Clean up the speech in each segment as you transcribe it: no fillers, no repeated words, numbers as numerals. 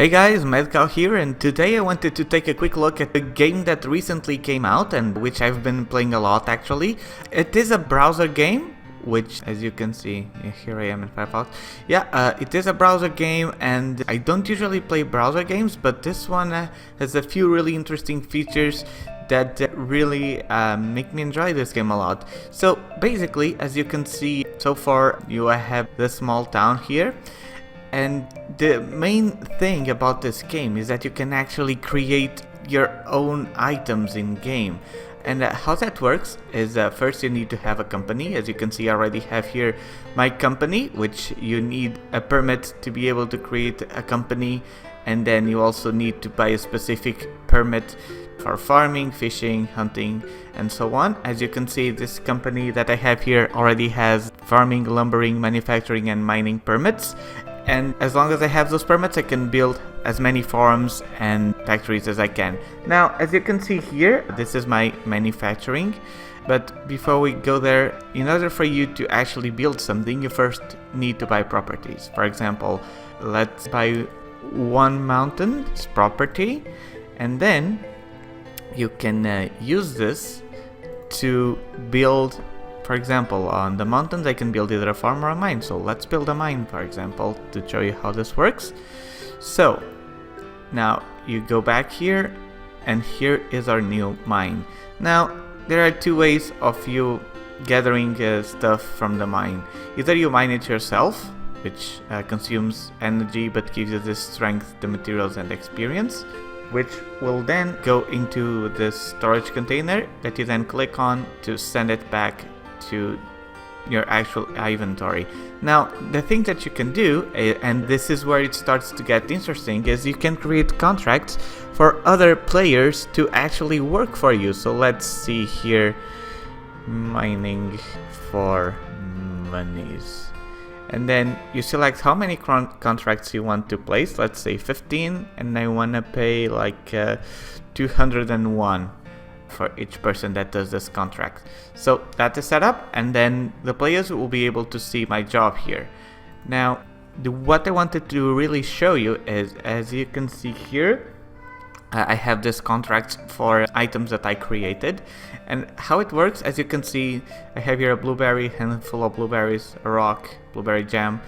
Hey guys, Madcowe here, and today I wanted to take a quick look at a game that recently came out and which I've been playing a lot actually. It is a browser game, which as you can see, here I am in Firefox. It is a browser game and I don't usually play browser games, but this one has a few really interesting features that really make me enjoy this game a lot. So basically, as you can see so far, you have this small town here. And the main thing about this game is that you can actually create your own items in game. And how that works is first you need to have a company. As you can see, I already have here my company, which you need a permit to be able to create a company. And then you also need to buy a specific permit for farming, fishing, hunting, and so on. As you can see, this company that I have here already has farming, lumbering, manufacturing, and mining permits. And as long as I have those permits, I can build as many farms and factories as I can. Now, as you can see here, this is my manufacturing. But before we go there, in order for you to actually build something, you first need to buy properties. For example, let's buy one mountain's property, and then you can use this to build. For example, on the mountains I can build either a farm or a mine, so let's build a mine, for example, to show you how this works. So now you go back here, and here is our new mine. Now there are two ways of you gathering stuff from the mine. Either you mine it yourself, which consumes energy but gives you the strength, the materials, and experience, which will then go into this storage container that you then click on to send it back to your actual inventory. Now, the thing that you can do, and this is where it starts to get interesting, is you can create contracts for other players to actually work for you. So let's see here, mining for monies. And then you select how many contracts you want to place. Let's say 15, and I want to pay like 201 for each person that does this contract. So that is set up, and then the players will be able to see my job here. Now, what I wanted to really show you is, as you can see here, I have this contract for items that I created, and how it works, as you can see, I have here a blueberry, handful of blueberries, a rock, blueberry jam,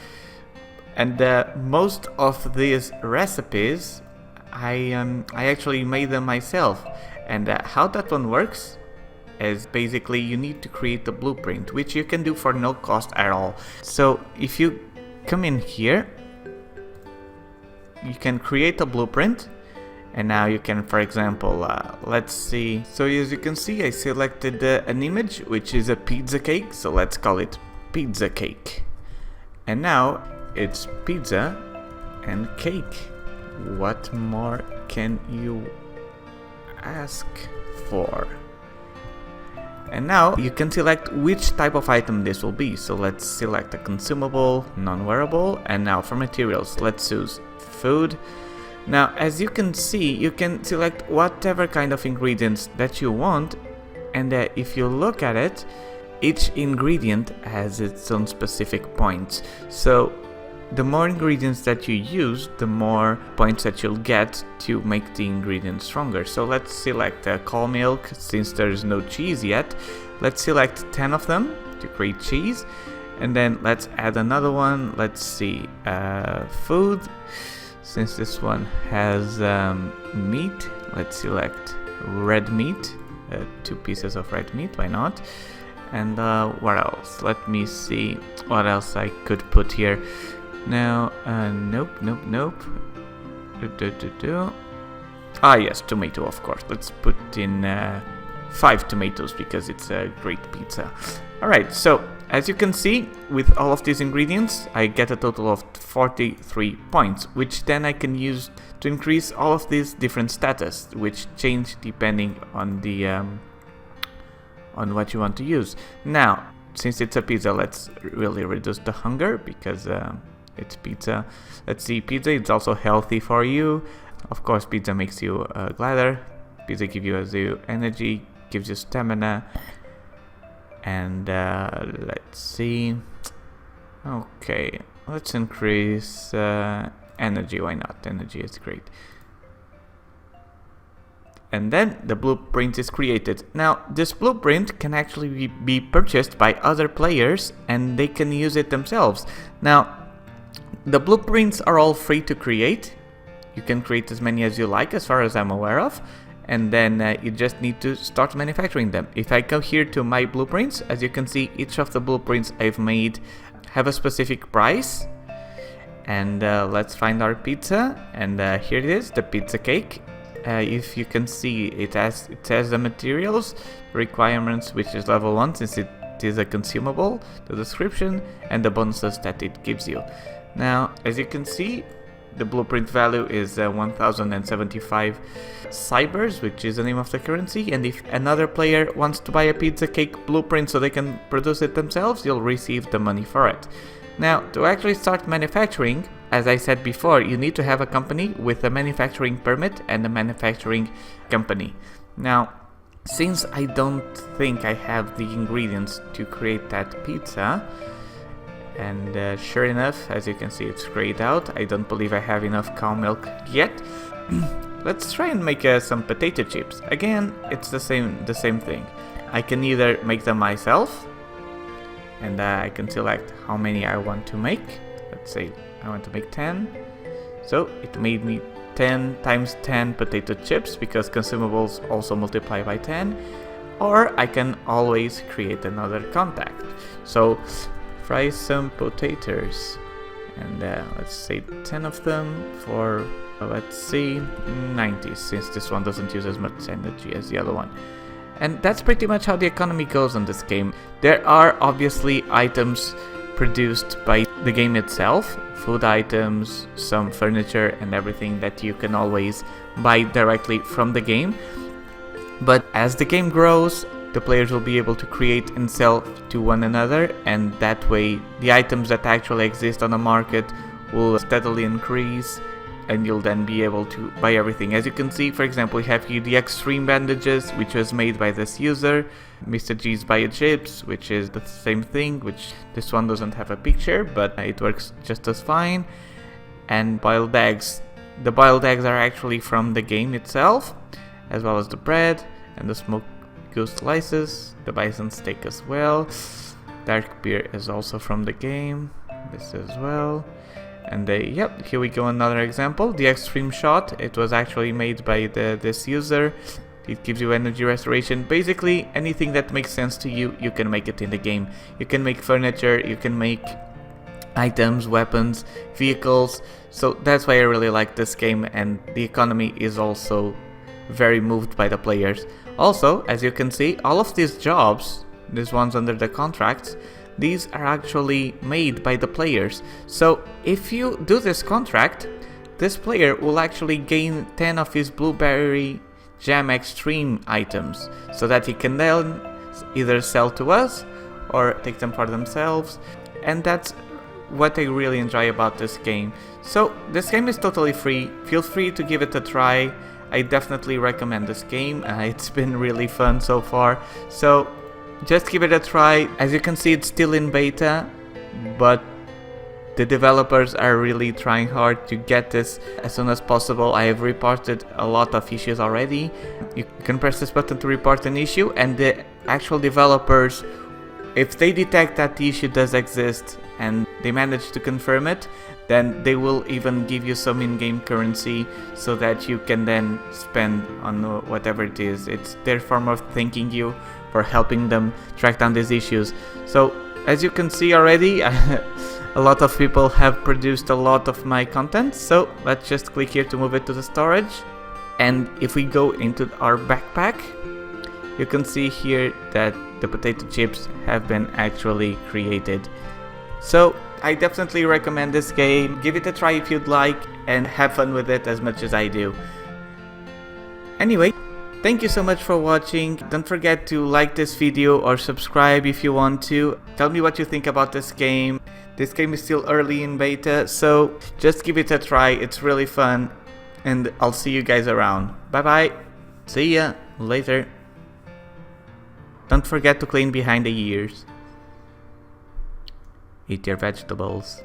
and most of these recipes I actually made them myself. And how that one works is basically you need to create a blueprint, which you can do for no cost at all. So if you come in here, you can create a blueprint, and now you can, for example, let's see. So as you can see, I selected an image, which is a pizza cake. So let's call it pizza cake. And now it's pizza and cake. What more can you ask for? And now you can select which type of item this will be. So let's select a consumable, non-wearable, and now for materials, let's choose food. Now, as you can see, you can select whatever kind of ingredients that you want, and if you look at it, each ingredient has its own specific points. So the more ingredients that you use, the more points that you'll get to make the ingredients stronger. So let's select cow milk, since there's no cheese yet. Let's select 10 of them to create cheese. And then let's add another one. Let's see, food. Since this one has meat, let's select red meat, 2 pieces of red meat, why not? And what else? Let me see what else I could put here. Now, nope. Ah, yes, tomato, of course. Let's put in 5 tomatoes because it's a great pizza. Alright, so as you can see, with all of these ingredients, I get a total of 43 points, which then I can use to increase all of these different status, which change depending on the on what you want to use. Now, since it's a pizza, let's really reduce the hunger because it's pizza. Let's see, pizza is also healthy for you. Of course, pizza makes you gladder. Pizza gives you energy, gives you stamina. And let's see. Okay, let's increase energy, why not? Energy is great. And then the blueprint is created. Now, this blueprint can actually be purchased by other players and they can use it themselves. Now, the blueprints are all free to create. You can create as many as you like, as far as I'm aware of. And then you just need to start manufacturing them. If I come here to my blueprints, as you can see, each of the blueprints I've made have a specific price. And let's find our pizza. And here it is, the pizza cake. If you can see, it says the materials, requirements, which is level 1 since it is a consumable, the description, and the bonuses that it gives you. Now, as you can see, the blueprint value is 1075 cybers, which is the name of the currency, and if another player wants to buy a pizza cake blueprint so they can produce it themselves, you'll receive the money for it. Now, to actually start manufacturing, as I said before, you need to have a company with a manufacturing permit and a manufacturing company. Now, since I don't think I have the ingredients to create that pizza, and sure enough, as you can see, it's grayed out. I don't believe I have enough cow milk yet. Let's try and make some potato chips. Again, it's the same thing. I can either make them myself, and I can select how many I want to make. Let's say I want to make 10. So it made me 10 times 10 potato chips, because consumables also multiply by 10. Or I can always create another contact. So fry some potatoes, and let's say 10 of them for, let's see, 90, since this one doesn't use as much energy as the other one. And that's pretty much how the economy goes on this game. There are obviously items produced by the game itself, food items, some furniture and everything that you can always buy directly from the game. But as the game grows, the players will be able to create and sell to one another, and that way the items that actually exist on the market will steadily increase, and you'll then be able to buy everything. As you can see, for example, we have here the extreme bandages, which was made by this user, Mr. G's biochips, which is the same thing, which this one doesn't have a picture, but it works just as fine. And boiled eggs. The boiled eggs are actually from the game itself, as well as the bread and the smoked goose slices, the bison steak as well. Dark beer is also from the game, this as well. And yep, here we go, another example. The extreme shot, it was actually made by this user. It gives you energy restoration. Basically, anything that makes sense to you, you can make it in the game. You can make furniture, you can make items, weapons, vehicles. So that's why I really like this game, and the economy is also very moved by the players. Also, as you can see, all of these jobs, these ones under the contracts, these are actually made by the players. So if you do this contract, this player will actually gain 10 of his blueberry jam extreme items, so that he can then either sell to us or take them for themselves. And that's what I really enjoy about this game. So this game is totally free. Feel free to give it a try. I definitely recommend this game. It's been really fun so far. So just give it a try. As you can see, it's still in beta, but the developers are really trying hard to get this as soon as possible. I have reported a lot of issues already. You can press this button to report an issue, and the actual developers, if they detect that the issue does exist and they manage to confirm it, then they will even give you some in-game currency so that you can then spend on whatever it is. It's their form of thanking you for helping them track down these issues. So as you can see already, a lot of people have produced a lot of my content. So let's just click here to move it to the storage. And if we go into our backpack, you can see here that the potato chips have been actually created. So I definitely recommend this game. Give it a try if you'd like, and have fun with it as much as I do. Anyway, thank you so much for watching. Don't forget to like this video or subscribe if you want to. Tell me what you think about this game. This game is still early in beta, so just give it a try. It's really fun, and I'll see you guys around. Bye bye. See ya later. Don't forget to clean behind the ears. Eat your vegetables.